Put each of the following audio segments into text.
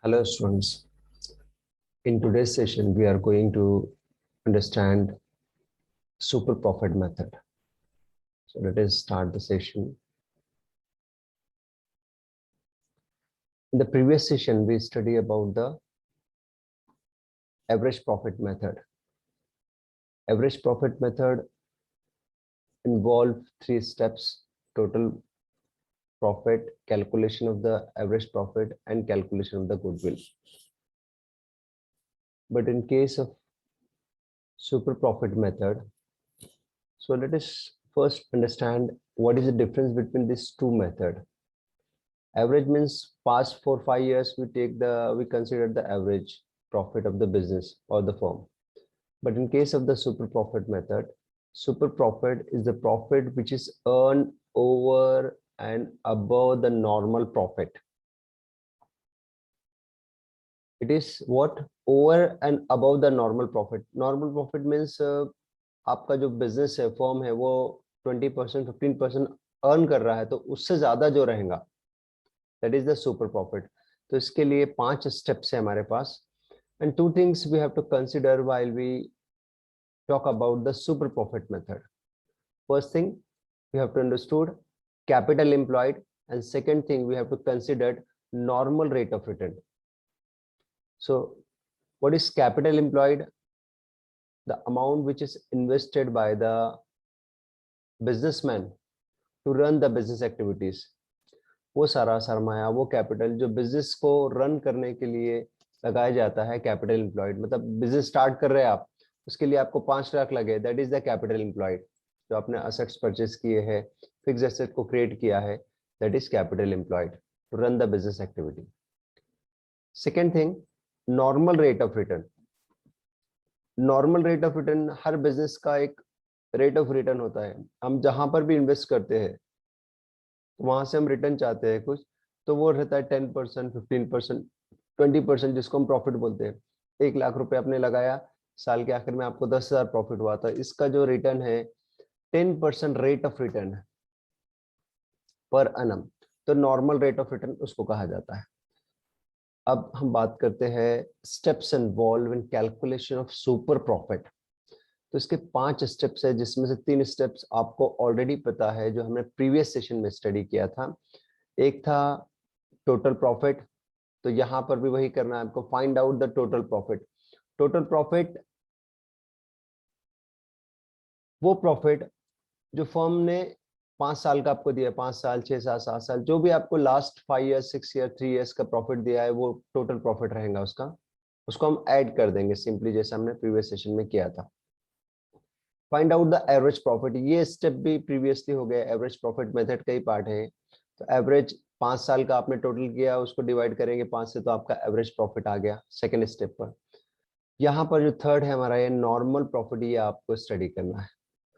Hello students. In today's session, we are going to understand super profit method. So let us start the session. In the previous session, we studied about the average profit method. Average profit method involves 3 steps: total profit, calculation of the average profit, and calculation of the goodwill. But in case of super profit method, so let us first understand what is the difference between these two methods. Average means past 4-5 years we consider the average profit of the business or the firm. But in case of the super profit method, super profit is the profit which is earned over and above the normal profit. It is what? Over and above the normal profit. Normal profit means आपका जो business है, firm है, वो 20% 15% earn कर रहा है, तो उससे ज्यादा जो रहेगा, that is the super profit. तो इसके लिए 5 स्टेप्स है हमारे पास, and 2 things we have to consider while we talk about the super profit method. First thing, we have to understood capital employed, and second thing, we have to consider normal rate of return. So what is capital employed? The amount which is invested by the businessman to run the business activities. वो सारा सरमाया, वो capital जो business को run करने के लिए लगाया जाता है, कैपिटल एम्प्लॉयड. मतलब बिजनेस स्टार्ट कर रहे हैं आप, उसके लिए आपको 5 लाख लगे, that is the capital employed. जो आपने असेट्स परचेस किए हैं, फिक्स एसेट को क्रिएट किया है, that is capital employed to run the business activity. Second thing, normal rate of return. Normal rate of return, हर बिजनेस का एक रेट ऑफ रिटर्न होता है. हम जहां पर भी इन्वेस्ट करते हैं वहां से हम रिटर्न चाहते हैं कुछ, तो वो रहता है 10%, 15%, 20%, जिसको हम प्रॉफिट बोलते हैं. 1 लाख रुपए आपने लगाया, साल के आखिर में आपको 10,000 प्रॉफिट हुआ था, इसका जो रिटर्न है 10% रेट ऑफ रिटर्न है पर एनम. तो नॉर्मल रेट ऑफ रिटर्न उसको कहा जाता है. अब हम बात करते हैं steps involve in calculation of super profit. तो इसके 5 स्टेप्स है, जिसमें से 3 स्टेप्स आपको ऑलरेडी पता है, जो हमने प्रीवियस सेशन में स्टडी किया था. एक था टोटल प्रॉफिट, तो यहां पर भी वही करना है आपको, find out the total profit. Total profit वो प्रॉफिट जो फर्म ने 5 साल का आपको दिया, 5 साल, 6 साल, 7 साल, जो भी आपको लास्ट 5 ईयर्स, 6 ईयर, 3 ईयर्स का प्रॉफिट दिया है, वो टोटल प्रॉफिट रहेगा उसका. उसको हम ऐड कर देंगे सिंपली, जैसे हमने प्रीवियस सेशन में किया था. Find out the average profit, ये स्टेप भी प्रीवियसली हो गया, एवरेज प्रॉफिट मेथड का ही पार्ट है. तो एवरेज 5 साल का आपने टोटल किया, उसको डिवाइड करेंगे 5 से, तो आपका एवरेज प्रॉफिट आ गया सेकेंड स्टेप पर. यहाँ पर जो थर्ड है हमारा, ये नॉर्मल प्रॉफिट, ये आपको स्टडी करना है.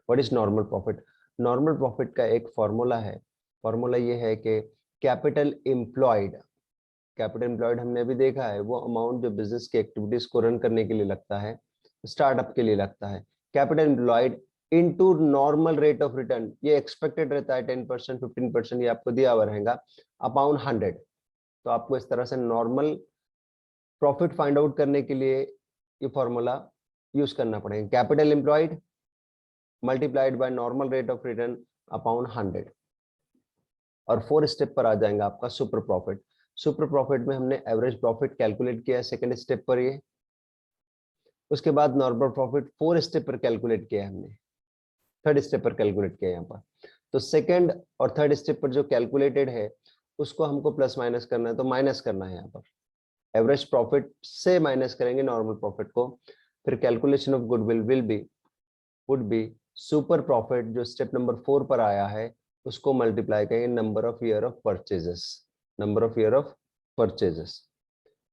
What is normal profit? Normal profit का एक फॉर्मूला है. फॉर्मूला ये है कि कैपिटल एम्प्लॉयड, कैपिटल एम्प्लॉयड हमने अभी देखा है, वो अमाउंट जो बिजनेस की एक्टिविटीज को रन करने के लिए लगता है, स्टार्टअप के लिए लगता है. Capital employed into normal rate of return, ये एक्सपेक्टेड रहता है 10%, 15%, ये आपको दिया हुआ रहेगा, अपॉन 100. तो आपको इस तरह से नॉर्मल प्रॉफिट फाइंड आउट करने के लिए ये फॉर्मूला यूज करना पड़ेगा. Capital employed multiplied by normal rate of return upon 100. और 4 स्टेप पर आ जाएगा आपका सुपर प्रॉफिट. सुपर प्रॉफिट में हमने एवरेज प्रॉफिट कैलकुलेट किया है सेकंड स्टेप पर ये. उसके बाद नॉर्मल प्रॉफिट 4 स्टेप पर कैलकुलेट किया है हमने, थर्ड स्टेप पर कैलकुलेट किया यहाँ पर. तो सेकंड और थर्ड स्टेप पर जो कैलकुलेटेड है उसको हमको प्लस माइनस करना है, तो माइनस करना है यहाँ पर. एवरेज प्रॉफिट से माइनस करेंगे नॉर्मल प्रॉफिट को. फिर calculation of goodwill will be would be super profit, जो स्टेप नंबर 4 पर आया है, उसको मल्टीप्लाई करेंगे number of year of purchases, number of year of purchases.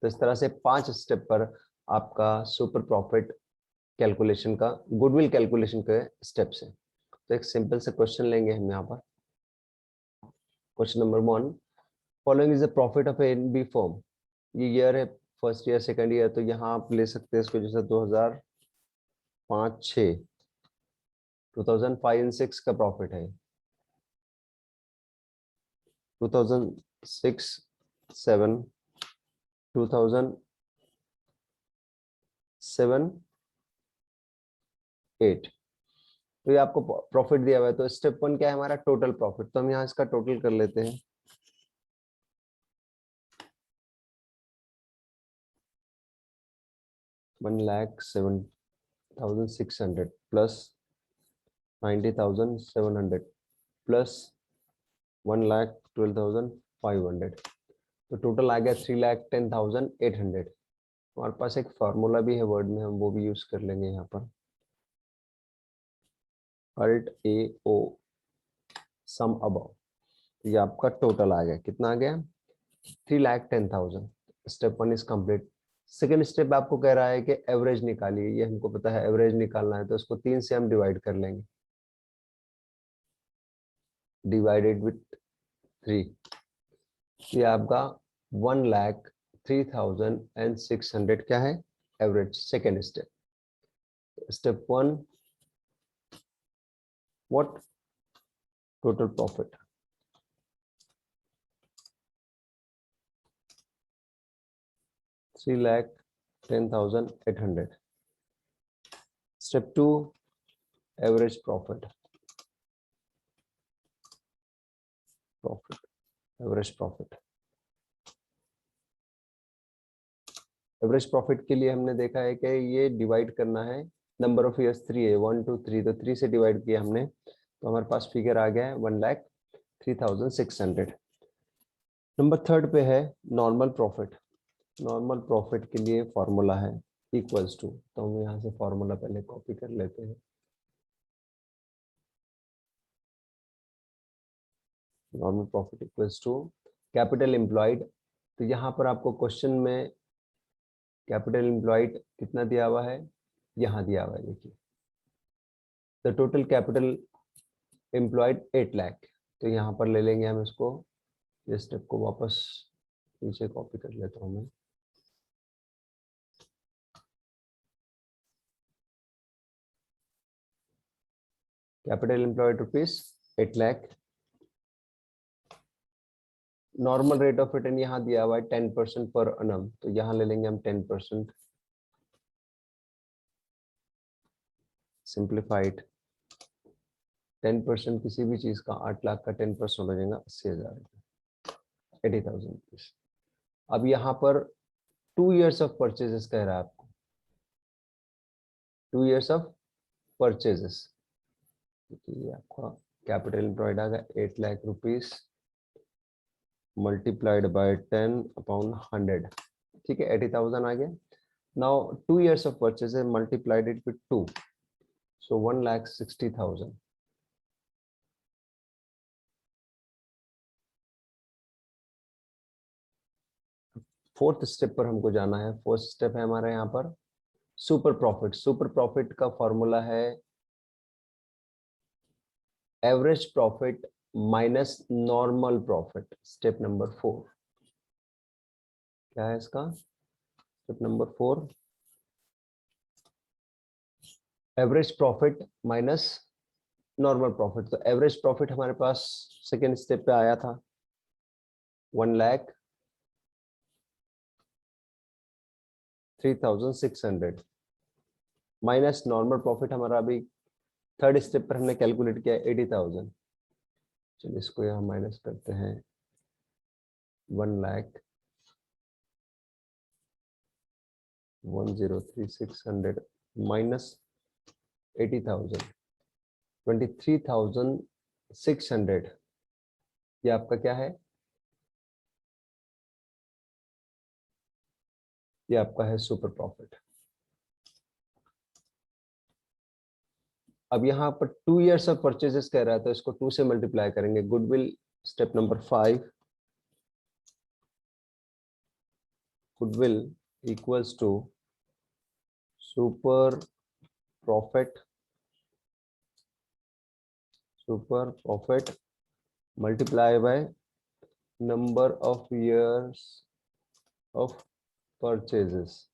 तो इस तरह से 5 स्टेप पर आपका सुपर प्रॉफिट कैलकुलेशन का, गुडविल कैलकुलेशन के स्टेप्स है. तो एक सिंपल से क्वेश्चन लेंगे हम यहाँ पर. Question number 1, following is the profit of A B firm. ये ईयर है, फर्स्ट ईयर, सेकंड ईयर, तो यहाँ आप ले सकते हैं इसको, जैसे 2005, 6, 2005 एंड 6 का प्रॉफिट है, 2006, 7, 2007-8, तो ये आपको प्रॉफिट दिया हुआ है। तो स्टेप 1 क्या है हमारा? Total profit. तो हम यहाँ इसका टोटल कर लेते हैं। $1,07,600 प्लस 90,700 प्लस 1,12,500, तो टोटल आ गया 3,10,800। हमारे पास एक फार्मूला भी है वर्ड में, हम वो भी यूज कर लेंगे यहाँ पर। अल्ट ए ओ सम अबव, ये आपका टोटल आ गया। कितना आ गया? 3,10,000। Step 1 is complete. Second step आपको कह रहा है कि एवरेज निकालिए। ये हमको पता है एवरेज निकालना है, तो इसको 3 से हम डिवाइड कर लेंगे। डिवाइडेड विथ 3, ये आपका 1,03,600 क्या है? Average. Second step. Step 1, what? Total profit. $3,10,800। Step 2, average profit. Average profit के लिए हमने देखा है कि ये डिवाइड करना है, नंबर ऑफ ईयर्स 3 है, 1 2 3, तो 3 से डिवाइड किया हमने, तो हमारे पास फिगर आ गया है 1,03,600। नंबर 3 पे है नॉर्मल प्रॉफिट। नॉर्मल प्रॉफिट के लिए फॉर्मूला है इक्वल्स टू, तो हम यहाँ से फॉर्मूला पहले कॉपी कर लेते हैं। Normal profit equals to capital employed. तो यहाँ पर आपको क्वेश्चन में कैपिटल एम्प्लॉयड कितना दिया हुआ है? यहाँ दिया हुआ है, देखिए। The total capital employed 8 lakh. तो यहाँ पर ले लेंगे हम इसको, इस स्टेप को वापस नीचे कॉपी कर लेता हूँ मैं। Capital employed ₹8 lakh. Normal rate of return यहाँ दिया हुआ है 10% पर annum, तो यहाँ ले लेंगे हम 10%। सिंप्लीफाइड 10% किसी भी चीज का 8 लाख का 10% हो जाएगा 80,000, 80,000 रुपीज। अब यहाँ पर 2 years ऑफ परचेजेस कह रहा है आपको, 2 years ऑफ परचेजेस। ये आपका कैपिटल एम्प्लॉयड आ गया 8 लाख रुपीज मल्टीप्लाइड बाय 10/100, ठीक है, 80,000 आ गया। Now 2 years of purchases multiplied it with 2, so 1,60,000। Fourth step पर हमको जाना है। फोर्थ स्टेप है हमारा यहाँ पर सुपर प्रॉफिट। सुपर प्रॉफिट का फॉर्मूला है average profit minus normal profit. Step number 4 क्या है इसका? Step number 4, average profit minus normal profit. तो एवरेज प्रॉफिट हमारे पास सेकेंड स्टेप पे आया था 1,03,600 माइनस नॉर्मल प्रॉफिट हमारा अभी थर्ड स्टेप पर हमने कैलकुलेट किया 80,000। चलिए इसको यहाँ माइनस करते हैं 1,10,3,600 माइनस 80,000 23,600। ये आपका क्या है? ये आपका है सुपर प्रॉफिट। अब यहाँ पर 2 years ऑफ परचेजेस कह रहा है, तो इसको 2 से मल्टीप्लाई करेंगे। Goodwill step number 5, goodwill equals to super profit multiply by number of years of purchases.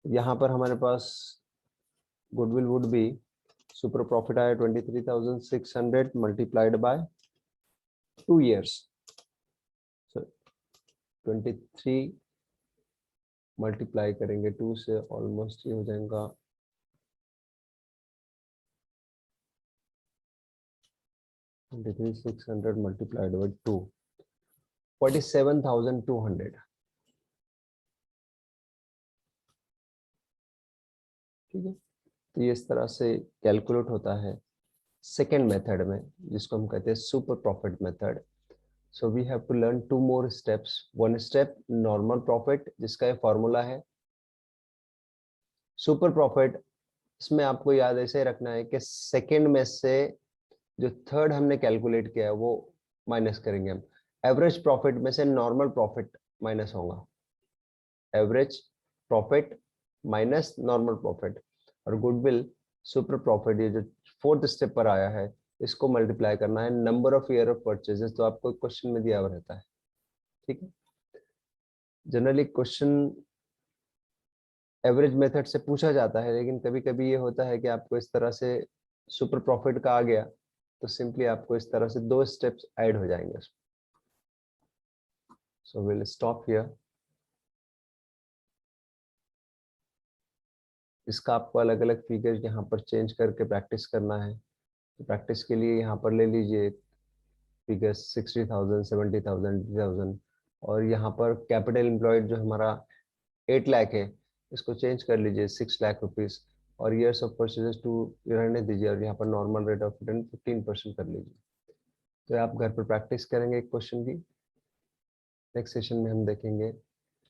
यहाँ पर हमारे पास goodwill would be, super profit आया 23,600 multiplied by 2 years, so 23 multiply करेंगे 2 से, ऑलमोस्ट ये हो जाएगा 23,600 मल्टीप्लाइड बाई 2, 47,200। ठीक है, तो ये इस तरह से कैलकुलेट होता है सेकेंड मेथड में, जिसको हम कहते हैं super profit method. So we have to learn 2 more steps. One step normal profit, जिसका ये फॉर्मूला है। सुपर प्रॉफिट, इसमें आपको याद ऐसे रखना है कि सेकेंड में से जो थर्ड हमने कैलकुलेट किया है वो माइनस करेंगे हम। एवरेज प्रॉफिट में से नॉर्मल प्रॉफिट माइनस होगा, average profit minus normal profit. और गुडविल सुपर प्रॉफिट, ये जो फोर्थ स्टेप पर आया है, इसको मल्टीप्लाई करना है number of year of purchases, तो आपको क्वेश्चन में दिया हुआ रहता है। ठीक है, जनरली क्वेश्चन एवरेज मेथड से पूछा जाता है, लेकिन कभी कभी ये होता है कि आपको इस तरह से सुपर प्रॉफिट का आ गया, तो सिंपली आपको इस तरह से 2 स्टेप्स ऐड हो जाएंगे। So will stop here. इसका आपको अलग अलग फिगर यहाँ पर चेंज करके प्रैक्टिस करना है। तो प्रैक्टिस के लिए यहाँ पर ले लीजिए फिगर 60,000, 70,000, 80,000, और यहाँ पर कैपिटल एम्प्लॉयड जो हमारा 8 लाख है, इसको चेंज कर लीजिए 6 लाख रुपीस, और ईयर्स ऑफ परचेजेस 2 रहने दीजिए, और यहाँ पर नॉर्मल रेट ऑफ रिटर्न 15% कर लीजिए। तो आप घर पर प्रैक्टिस करेंगे एक क्वेश्चन की। नेक्स्ट सेशन में हम देखेंगे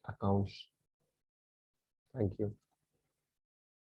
अकाउंट्स। Thank you.